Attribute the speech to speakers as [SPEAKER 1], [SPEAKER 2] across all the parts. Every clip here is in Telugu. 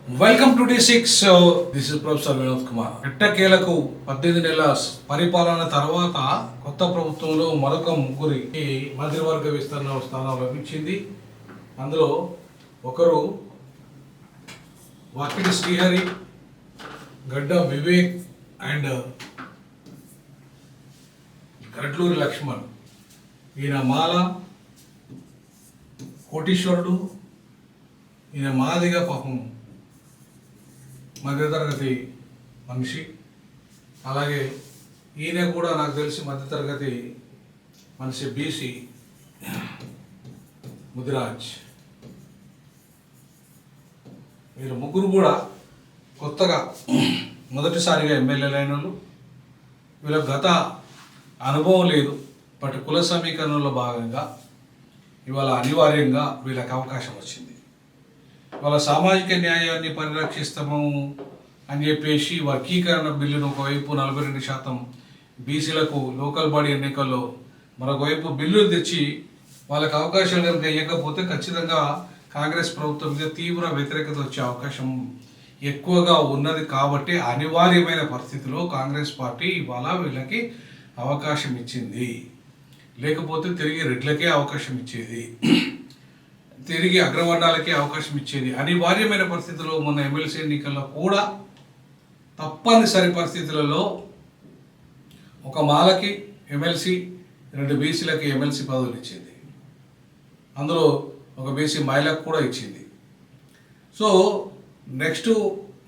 [SPEAKER 1] Welcome to D6. This is professor Vinod Kumar. ఎట్టకేలకు 18 నెలల పరిపాలన తర్వాత కొత్త ప్రభుత్వంలో మరొక ముగ్గురికి మంత్రివర్గ విస్తరణ స్థానం లభించింది. అందులో ఒకరు వాకిటి శ్రీహరి, గడ్డ వివేక్ అండ్ గడ్లూరి లక్ష్మణ్. ఈయన మాల కోటీశ్వరుడు, ఈయన మాదిగా పాపం మధ్యతరగతి మనిషి. అలాగే ఈయన కూడా నాకు తెలిసి మధ్యతరగతి మనిషి, బీసీ ముదిరాజ్. వీరు ముగ్గురు కూడా కొత్తగా మొదటిసారిగా ఎమ్మెల్యేలు అయిన వాళ్ళు. వీళ్ళకి గత అనుభవం లేదు, బట్ కుల సమీకరణలో భాగంగా ఇవాళ అనివార్యంగా వీళ్ళకి అవకాశం వచ్చింది. వాళ్ళ సామాజిక న్యాయాన్ని పరిరక్షిస్తాము అని చెప్పేసి వర్గీకరణ బిల్లును ఒకవైపు 42% బీసీలకు లోకల్ బాడీ ఎన్నికల్లో, మరొకవైపు బిల్లులు తెచ్చి వాళ్ళకి అవకాశాలు కనుక ఇవ్వకపోతే ఖచ్చితంగా కాంగ్రెస్ ప్రభుత్వం మీద తీవ్ర వ్యతిరేకత వచ్చే అవకాశం ఎక్కువగా ఉన్నది. కాబట్టి అనివార్యమైన పరిస్థితిలో కాంగ్రెస్ పార్టీ ఇవాళ వీళ్ళకి అవకాశం ఇచ్చింది. లేకపోతే తిరిగి రెడ్లకే అవకాశం ఇచ్చేది, తిరిగి అగ్రవర్ణాలకే అవకాశం ఇచ్చేది. అనివార్యమైన పరిస్థితుల్లో మొన్న ఎమ్మెల్సీ ఎన్నికల్లో కూడా తప్పనిసరి పరిస్థితులలో ఒక మాలకి ఎమ్మెల్సీ, 2 బీసీలకి ఎమ్మెల్సీ పదవులు ఇచ్చింది. అందులో ఒక బీసీ మహిళకు కూడా ఇచ్చింది. సో నెక్స్ట్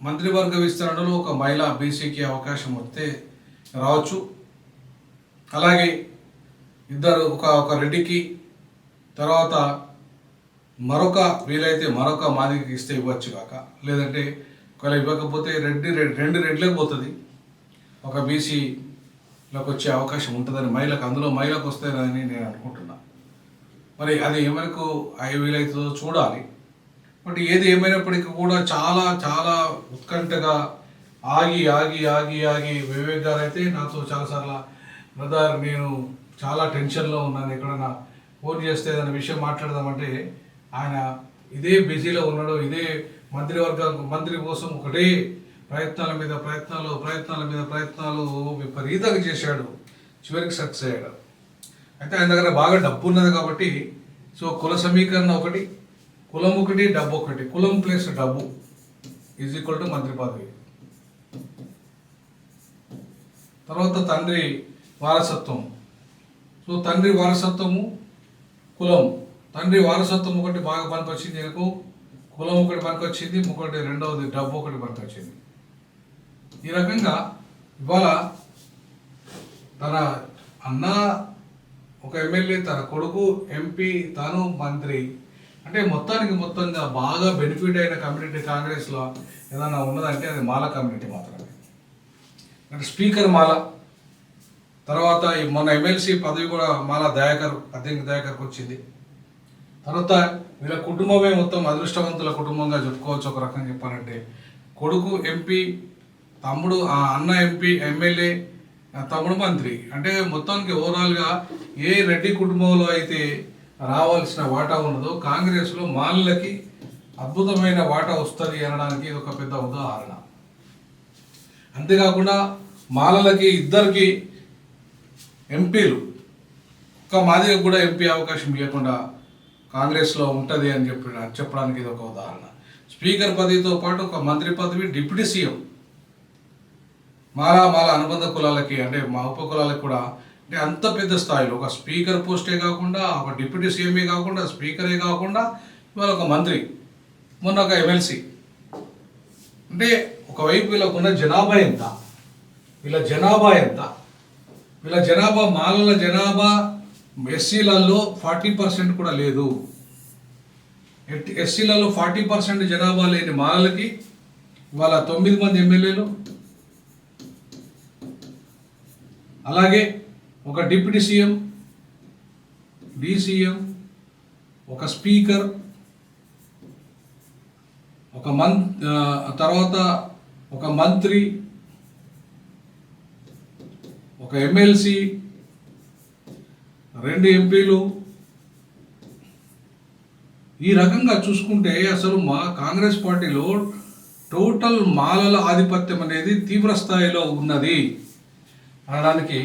[SPEAKER 1] మంత్రివర్గ విస్తరణలో ఒక మహిళ బీసీకి అవకాశం వస్తే రావచ్చు. అలాగే ఇద్దరు, ఒక రెడ్డికి, తర్వాత మరొక వీలైతే మరొక మాదికి ఇస్తే ఇవ్వచ్చు కాక, లేదంటే ఒకవేళ ఇవ్వకపోతే రెండు రెడ్లకు పోతుంది, ఒక బీసీలోకి వచ్చే అవకాశం ఉంటుందని మహిళకు, అందులో మహిళకు వస్తాయని నేను అనుకుంటున్నా. మరి అది ఎవరికి వీలైతుందో చూడాలి. బట్ ఏది ఏమైనప్పటికీ కూడా చాలా చాలా ఉత్కంఠగా ఆగి ఆగి ఆగి ఆగి వివేక్ గారు అయితే నాతో చాలాసార్లు, బ్రదర్ నేను చాలా టెన్షన్లో ఉన్నాను, ఎక్కడన్నా ఫోన్ చేస్తే ఏదైనా విషయం మాట్లాడదామంటే ఆయన ఇదే బిజీలో ఉన్నాడు. ఇదే మంత్రి కోసం ఒకటే ప్రయత్నాల మీద ప్రయత్నాలు విపరీతంగా చేశాడు. చివరికి సక్సెస్ అయ్యాడు. అయితే ఆయన దగ్గర బాగా డబ్బు ఉన్నది కాబట్టి, సో కుల సమీకరణ ఒకటి, కులం ఒకటి, డబ్బు ఒకటి, కులం ప్లస్ డబ్బు = మంత్రి పదవి. తర్వాత తండ్రి వారసత్వం. సో తండ్రి వారసత్వము, కులం. తండ్రి వారసత్వం ఒకటి బాగా పనికొచ్చింది ఈయనకు, కులం ఒకటి పనికొచ్చింది, రెండవది డబ్బు ఒకటి పనికొచ్చింది. ఈ రకంగా ఇవాళ తన అన్న ఒక ఎమ్మెల్యే, తన కొడుకు ఎంపీ, తాను మంత్రి, అంటే మొత్తంగా బాగా బెనిఫిట్ అయిన కమ్యూనిటీ కాంగ్రెస్లో ఏదైనా ఉన్నదంటే అది మాల కమ్యూనిటీ మాత్రమే. అంటే స్పీకర్ మాల, తర్వాత మొన్న ఎమ్మెల్సీ పదవి కూడా మాల దయాకర్కి వచ్చింది. తర్వాత వీళ్ళ కుటుంబమే మొత్తం అదృష్టవంతుల కుటుంబంగా చెప్పుకోవచ్చు. ఒక రకంగా చెప్పాలంటే కొడుకు ఎంపీ, తమ్ముడు అన్న ఎంపీ, ఎమ్మెల్యే, తమ్ముడు మంత్రి. అంటే మొత్తానికి ఓవరాల్గా ఏ రెడ్డి కుటుంబంలో అయితే రావాల్సిన వాటా ఉన్నదో కాంగ్రెస్లో మాలలకి అద్భుతమైన వాటా వస్తుంది అనడానికి ఇది ఒక పెద్ద ఉదాహరణ. అంతేకాకుండా మాలలకి ఇద్దరికి ఎంపీలు, ఒక్క మాదిగా కూడా ఎంపీ అవకాశం ఇవ్వకుండా కాంగ్రెస్లో ఉంటుంది అని చెప్పడానికి ఇది ఒక ఉదాహరణ. స్పీకర్ పదవితో పాటు ఒక మంత్రి పదవి, డిప్యూటీ సీఎం మాల అనుబంధ కులాలకి, అంటే మా ఉప కులాలకు కూడా, అంటే అంత పెద్ద స్థాయిలో ఒక స్పీకర్ పోస్టే కాకుండా, ఒక డిప్యూటీ సీఎంఏ కాకుండా, స్పీకరే కాకుండా ఇవాళ ఒక మంత్రి, మొన్న ఒక ఎమ్మెల్సీ. అంటే ఒకవైపు వీళ్ళకున్న జనాభా ఎంత, వీళ్ళ జనాభా మాలల జనాభా ఎస్సీలలో 40% కూడా లేదు. ఎస్సీలలో 40% జనాభా లేని మాలలకి ఇవాళ 9 మంది ఎమ్మెల్యేలు, అలాగే ఒక డిప్యూటీ సీఎం, డీసీఎం, ఒక స్పీకర్, తర్వాత ఒక మంత్రి, ఒక ఎమ్మెల్సీ, 2 ఎంపీలు. ఈ రకంగా చూసుకుంటే అసలు మా కాంగ్రెస్ పార్టీలో టోటల్ మాలల ఆధిపత్యం అనేది తీవ్ర స్థాయిలో ఉన్నది అనడానికి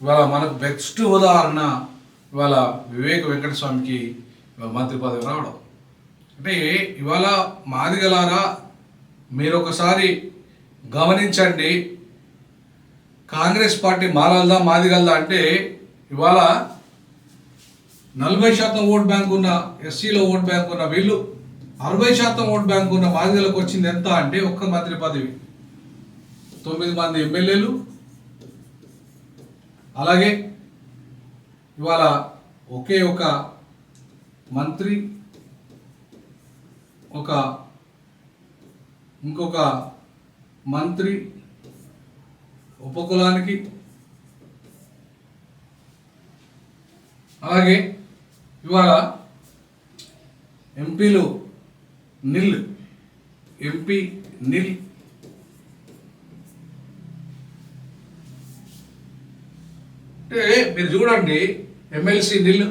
[SPEAKER 1] ఇవాళ మనకు బెస్ట్ ఉదాహరణ ఇవాళ వివేక వెంకటస్వామికి మంత్రి పదవి రావడం. అంటే ఇవాళ మాదిగలారా మీరు ఒకసారి గమనించండి, కాంగ్రెస్ పార్టీ మాలలదా మాదిగలదా అంటే ఇవాళ 40% ఓట్ బ్యాంక్ ఉన్న ఎస్సీలో ఓట్ బ్యాంక్ ఉన్న వీళ్ళు 60% ఓట్ బ్యాంక్ ఉన్న మాదిగలకు వచ్చింది ఎంత అంటే ఒక్క మంత్రి పదవి, 9 మంది ఎమ్మెల్యేలు, అలాగే ఇవాళ ఒకే ఒక మంత్రి, ఇంకొక మంత్రి ఉపకులానికి, అలాగే ఇవాళ ఎంపీలు ఎంపీ నిల్, అంటే మీరు చూడండి ఎమ్మెల్సీ నిల్,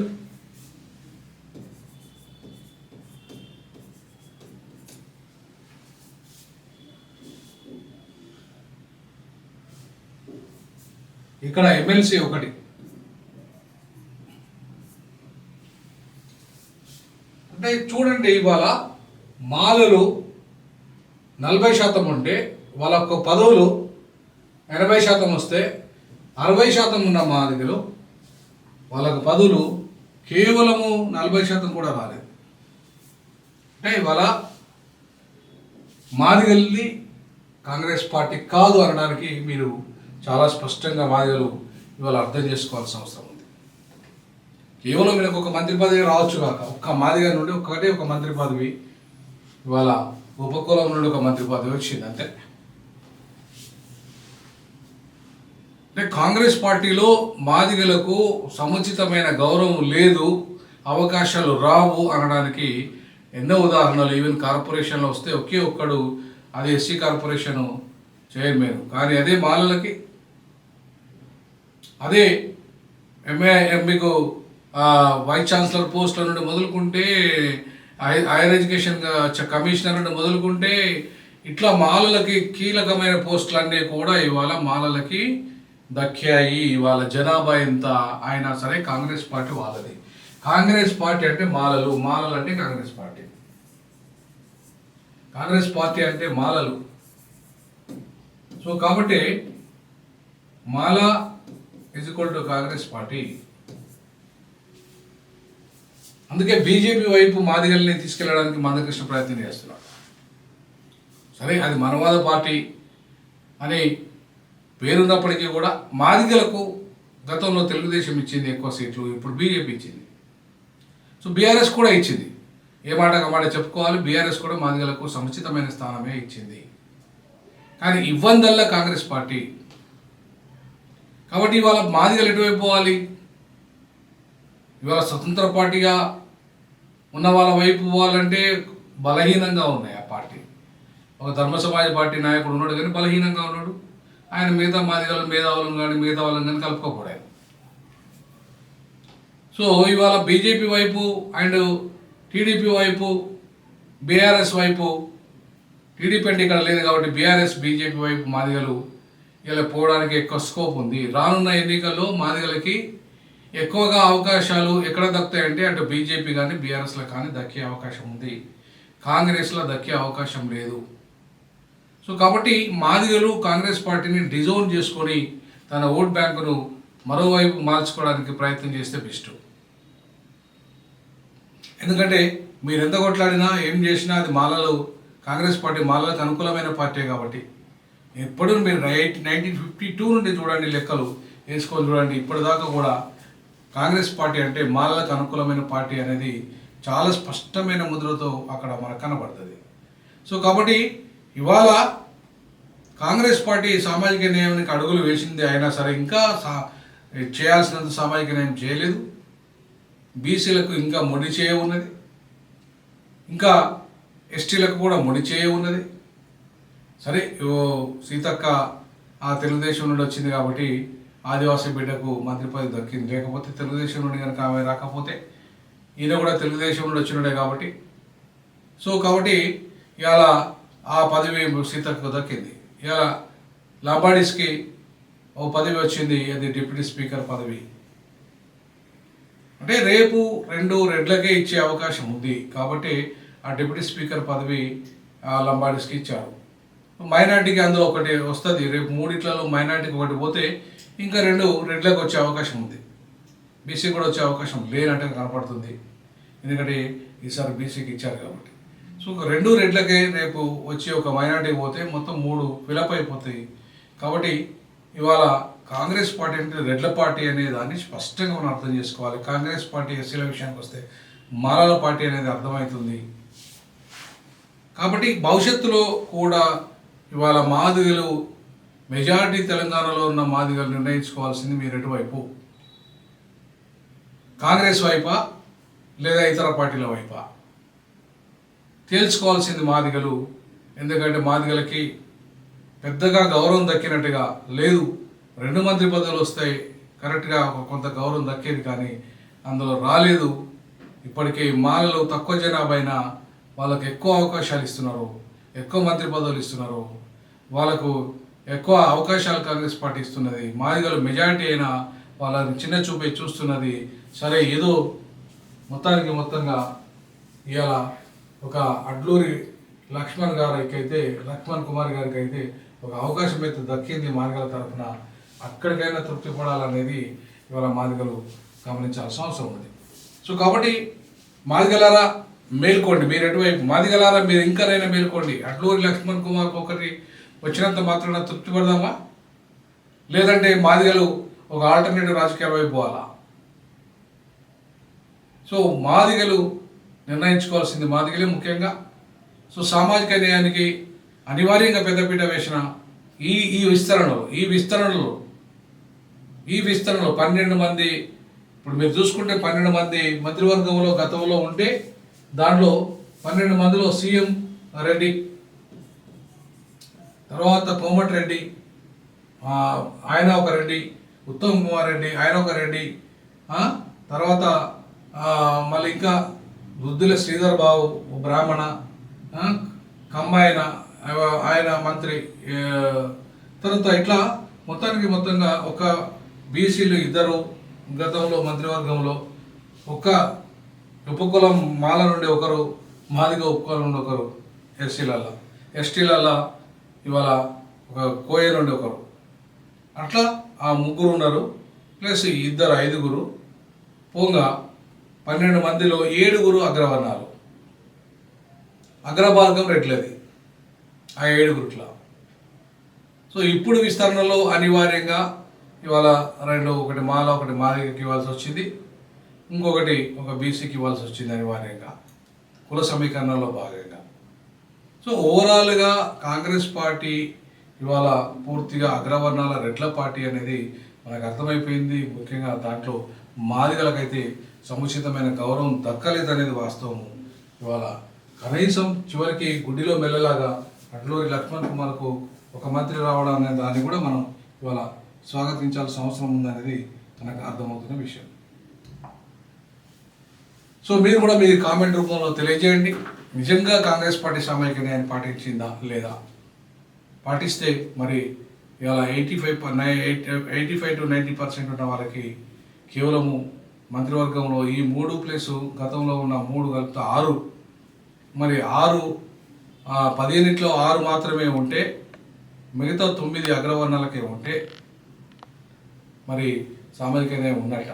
[SPEAKER 1] ఇక్కడ ఎమ్మెల్సీ ఒకటి. అంటే చూడండి ఇవాళ మాలలు 40% ఉంటే వాళ్ళ యొక్క పదవులు 80% వస్తే 60% ఉన్న మాదిగలు వాళ్ళకు పదవులు కేవలము 40% కూడా రాలేదు. అంటే ఇవాళ మాదిగల్ని కాంగ్రెస్ పార్టీ కాదు అనడానికి మీరు చాలా స్పష్టంగా మాదిగలు ఇవాళ అర్థం చేసుకోవాల్సిన అవసరం ఉంది. కేవలం వీళ్ళకి ఒక మంత్రి పదవి రావచ్చు కాక, ఒక్క మాదిగ నుండి ఒక మంత్రి పదవి, ఇవాళ ఉపకులం నుండి ఒక మంత్రి పదవి వచ్చింది అంతే. అంటే కాంగ్రెస్ పార్టీలో మాదిగలకు సముచితమైన గౌరవం లేదు, అవకాశాలు రావు అనడానికి ఎన్నో ఉదాహరణలు. ఈవెన్ కార్పొరేషన్లో వస్తే ఒకే ఒక్కడు, అది ఎస్సీ కార్పొరేషన్ చైర్మన్. కానీ అదే మాలలకి, అదే మీకు వైస్ ఛాన్సలర్ పోస్టుల నుండి మొదలుకుంటే, హైయర్ ఎడ్యుకేషన్ కమిషనర్ నుండి మొదలుకుంటే, ఇట్లా మాలలకి కీలకమైన పోస్టులన్నీ కూడా ఇవాళ మాలలకి దక్కాయి. ఇవాళ జనాభా ఎంత అయినా సరే కాంగ్రెస్ పార్టీ వాళ్ళది. కాంగ్రెస్ పార్టీ అంటే మాలలు, మాలలు అంటే కాంగ్రెస్ పార్టీ, కాంగ్రెస్ పార్టీ అంటే మాలలు. సో కాబట్టి మాల = కాంగ్రెస్ పార్టీ. అందుకే బీజేపీ వైపు మాదిగల్ని తీసుకెళ్లడానికి మందకృష్ణ ప్రయత్నం చేస్తున్నాడు. సరే, అది మనవాద పార్టీ అని పేరున్నప్పటికీ కూడా మాదిగలకు గతంలో తెలుగుదేశం ఇచ్చింది ఎక్కువ సీట్లు, ఇప్పుడు బీజేపీ ఇచ్చింది. సో బీఆర్ఎస్ కూడా ఇచ్చింది, ఏ మాట మాట చెప్పుకోవాలి, బీఆర్ఎస్ కూడా మాదిగలకు సముచితమైన స్థానమే ఇచ్చింది. కానీ ఇవ్వందల్లా కాంగ్రెస్ పార్టీ. కాబట్టి ఇవాళ మాదిగలు ఎటువైపు పోవాలి? ఇవాళ స్వతంత్ర పార్టీగా ఉన్న వాళ్ళ వైపు పోవాలంటే బలహీనంగా ఉన్నాయి ఆ పార్టీ. ఒక ధర్మ సమాజ పార్టీ నాయకుడు ఉన్నాడు కానీ బలహీనంగా ఉన్నాడు. ఆయన మిగతా మాదిగలు మేధావులను కానీ మిగతా వాళ్ళని కానీ కలుపుకోకూడదు. సో ఇవాళ బీజేపీ వైపు అండ్ టీడీపీ వైపు, బీఆర్ఎస్ వైపు, టీడీపీ అంటే ఇక్కడ లేదు కాబట్టి బీఆర్ఎస్ బీజేపీ వైపు మాదిగలు ఇలా పోవడానికి ఎక్కువ స్కోప్ ఉంది. రానున్న ఎన్నికల్లో మాదిగలకి ఎక్కువగా అవకాశాలు ఎక్కడ దక్కుతాయంటే అటు బీజేపీ కానీ బీఆర్ఎస్లో కానీ దక్కే అవకాశం ఉంది, కాంగ్రెస్లో దక్కే అవకాశం లేదు. సో కాబట్టి మాదిగలు కాంగ్రెస్ పార్టీని డిజోన్ చేసుకొని తన ఓట్ బ్యాంకును మరోవైపు మార్చుకోవడానికి ప్రయత్నం చేస్తే బెస్ట్. ఎందుకంటే మీరు ఎంత కొట్లాడినా ఏం చేసినా అది మాలలు, కాంగ్రెస్ పార్టీ మాలలకు అనుకూలమైన పార్టీ కాబట్టి ఎప్పుడు మీరు 1952 నుండి చూడండి, లెక్కలు వేసుకొని చూడండి, ఇప్పటిదాకా కూడా కాంగ్రెస్ పార్టీ అంటే మాలలకు అనుకూలమైన పార్టీ అనేది చాలా స్పష్టమైన ముద్రతో అక్కడ మనకు కనబడుతుంది. సో కాబట్టి ఇవాళ కాంగ్రెస్ పార్టీ సామాజిక న్యాయానికి అడుగులు వేసింది అయినా సరే ఇంకా చేయాల్సినంత సామాజిక న్యాయం చేయలేదు. బీసీలకు ఇంకా మొండి చేయ ఉన్నది, ఇంకా ఎస్టీలకు కూడా మొండి చేయ ఉన్నది. సరే, సీతక్క ఆ తెలుగుదేశం నుండి వచ్చింది కాబట్టి ఆదివాసీ బిడ్డకు మంత్రి పదవి దక్కింది. లేకపోతే తెలుగుదేశం నుండి కనుక ఆమె రాకపోతే ఈయన కూడా తెలుగుదేశం నుండి వచ్చినాడే కాబట్టి. సో కాబట్టి ఇవాళ ఆ పదవి సీతకు దక్కింది. ఇవాళ లంబాడీస్కి ఓ పదవి వచ్చింది, అది డిప్యూటీ స్పీకర్ పదవి. అంటే రేపు 2 రెడ్లకే ఇచ్చే అవకాశం ఉంది కాబట్టి ఆ డిప్యూటీ స్పీకర్ పదవి లంబాడీస్కి ఇచ్చారు. మైనార్టీకి అందులో ఒకటి వస్తుంది, రేపు 3 మైనార్టీకి ఒకటి పోతే ఇంకా 2 రెడ్లకు వచ్చే అవకాశం ఉంది. బీసీ కూడా వచ్చే అవకాశం లేనట్టే కనపడుతుంది, ఎందుకంటే ఈసారి బీసీకి ఇచ్చారు కాబట్టి. సో 2 రెడ్లకే రేపు వచ్చి ఒక మైనార్టీ పోతే మొత్తం 3 ఫిలప్ అయిపోతాయి. కాబట్టి ఇవాళ కాంగ్రెస్ పార్టీ అంటే రెడ్ల పార్టీ అనే దాన్ని స్పష్టంగా మనం అర్థం చేసుకోవాలి. కాంగ్రెస్ పార్టీ ఎస్సీల విషయానికి వస్తే మాలాల పార్టీ అనేది అర్థమవుతుంది. కాబట్టి భవిష్యత్తులో కూడా ఇవాళ మాదిగలు మెజారిటీ తెలంగాణలో ఉన్న మాదిగలు నిర్ణయించుకోవాల్సింది మీరు ఎటువైపు, కాంగ్రెస్ వైపా లేదా ఇతర పార్టీల వైపా తేల్చుకోవాల్సింది మాదిగలు. ఎందుకంటే మాదిగలకి పెద్దగా గౌరవం దక్కినట్టుగా లేదు. 2 మంత్రి పదవులు వస్తాయి, కరెక్ట్గా కొంత గౌరవం దక్కేది, కానీ అందులో రాలేదు. ఇప్పటికీ మాలలో తక్కువ జనాభా వాళ్ళకు ఎక్కువ అవకాశాలు ఇస్తున్నారు, ఎక్కువ మంత్రి పదవులు ఇస్తున్నారు, వాళ్ళకు ఎక్కువ అవకాశాలు కాంగ్రెస్ పార్టీ ఇస్తున్నది. మాదిగలు మెజారిటీ అయినా వాళ్ళని చిన్న చూపే చూస్తున్నది. సరే ఏదో మొత్తంగా ఇవాళ ఒక అడ్లూరి లక్ష్మణ్ కుమార్ గారికి అయితే ఒక అవకాశం అయితే దక్కింది మాదిగల తరఫున. అక్కడికైనా తృప్తి పడాలనేది ఇవాళ మాదిగలు గమనించాల్సిన అవసరం ఉంది. సో కాబట్టి మాదిగలారా మేల్కోండి, మీరు ఎటువైపు మాదిగలారా మీరు ఇంకనైనా మేల్కోండి. అడ్లూరి లక్ష్మణ్ కుమార్కి ఒకటి వచ్చినంత మాత్రాన తృప్తి పడదామా, లేదంటే మాదిగలు ఒక ఆల్టర్నేటివ్ రాజకీయాల వైపు పోవాలా? సో మాదిగలు నిర్ణయించుకోవాల్సింది మాదిగలే ముఖ్యంగా. సో సామాజిక న్యాయానికి అనివార్యంగా పెద్దపీట వేసిన ఈ విస్తరణలో 12 మంది, ఇప్పుడు మీరు చూసుకుంటే 12 మంది మంత్రివర్గంలో గతంలో ఉంటే దాంట్లో 12 మందిలో సీఎం రెడ్డి, తర్వాత కోమటిరెడ్డి ఆయన ఒక రెడ్డి, ఉత్తమ్ కుమార్ రెడ్డి ఆయన ఒక రెడ్డి, తర్వాత మళ్ళీ ఇంకా దుద్దుల శ్రీధర్ బాబు బ్రాహ్మణ, కమ్మాయన ఆయన మంత్రి, తర్వాత ఇట్లా మొత్తంగా ఒక బీసీలు 2 గతంలో మంత్రివర్గంలో, ఒక ఉపకులం మాల నుండి ఒకరు, మాదిగ ఉపకులం నుండి ఒకరు, ఎస్టీలలో ఇవాళ ఒక కోయ నుండి ఒకరు, అట్లా ఆ 3 ఉన్నారు, ప్లస్ 2 5 పోగా 12 మందిలో 7 అగ్రవర్ణాలు, అగ్రభాగం రెడ్లది ఆ 7 సో ఇప్పుడు విస్తరణలో అనివార్యంగా ఇవాళ 2, ఒకటి మాల ఒకటి మాదిగకి ఇవ్వాల్సి వచ్చింది, ఇంకొకటి ఒక బీసీకి ఇవ్వాల్సి వచ్చింది అనివార్యంగా కుల సమీకరణలో భాగంగా. సో ఓవరాల్గా కాంగ్రెస్ పార్టీ ఇవాళ పూర్తిగా అగ్రవర్ణాల రెడ్ల పార్టీ అనేది మనకు అర్థమైపోయింది. ముఖ్యంగా దాంట్లో మాదిగలకైతే సముచితమైన గౌరవం దక్కలేదనేది వాస్తవము. ఇవాళ కనీసం చివరికి గుడ్డిలో మెల్లలాగా అడ్లూరి లక్ష్మణ్ కుమార్కు ఒక మంత్రి రావడం అనే దాన్ని కూడా మనం ఇవాళ స్వాగతించాల్సిన అవసరం ఉందనేది మనకు అర్థమవుతున్న విషయం. సో మీరు కూడా మీ కామెంట్ రూపంలో తెలియజేయండి, నిజంగా కాంగ్రెస్ పార్టీ సామాజిక న్యాయాన్ని పాటించిందా లేదా, పాటిస్తే మరి ఇవాళ 85 to 90% ఉన్న వాళ్ళకి కేవలము మంత్రివర్గంలో ఈ 3 ప్లస్ గతంలో ఉన్న 3 కలిపితే 6, మరి 15లో 6 మాత్రమే ఉంటే మిగతా 9 అగ్రవర్ణాలకే ఉంటే మరి సామాజిక న్యాయం ఉన్నట్ట,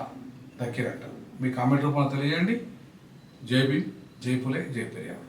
[SPEAKER 1] దక్కినట్ట. మీ కామెంట్ రూపంలో తెలియజేయండి. జై భీమ్, జై పులే, జై పెరియార్.